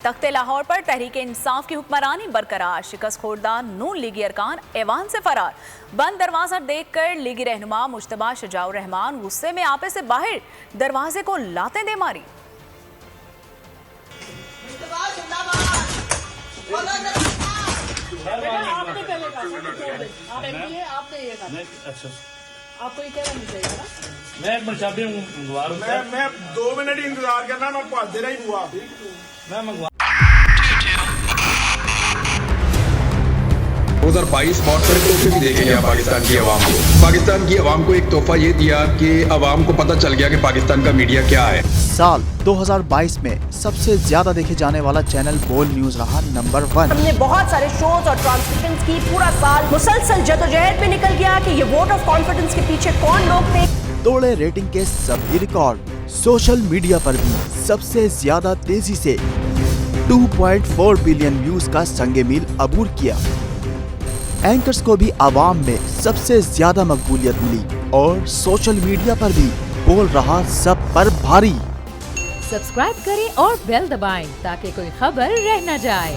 तख्त लाहौर पर तहरीक इंसाफ की हुक्मरानी बरकरार, शिकस्त खोरदा नून लीगी अरकान ऐवान से फरार। बंद दरवाजा देखकर लीगी रहनुमा मुश्तबा शजाउर रहमान गुस्से में आपे से बाहर दरवाजे को लाते दे मारी। मैं 2 मिनट इंतजार करना, मैं पास दे रही हुआ मैं मंगवा 2022 बहुत सारे तोहफे भी देखे गया पाकिस्तान की आवाम को। पाकिस्तान की आवाम को एक तोहफा ये दिया कि आवाम को पता चल गया कि पाकिस्तान का मीडिया क्या है। साल 2022 में सबसे ज्यादा देखे जाने वाला चैनल बोल न्यूज रहा नंबर 1। हमने बहुत सारे शोज और ट्रांसमिशंस की, पूरा साल मुसलसल जदोजहद में निकल गया कि ये वोट ऑफ कॉन्फिडेंस के पीछे कौन लोग थे। तोड़े रेटिंग के सभी रिकॉर्ड। सोशल मीडिया पर भी सबसे ज्यादा तेजी से 2.4 बिलियन व्यूज का संगे मील अबूर किया। एंकर्स को भी आवाम में सबसे ज्यादा मकबूलियत मिली और सोशल मीडिया पर भी बोल रहा सब पर भारी। सब्सक्राइब करें और बेल दबाएं ताकि कोई खबर रह न जाए।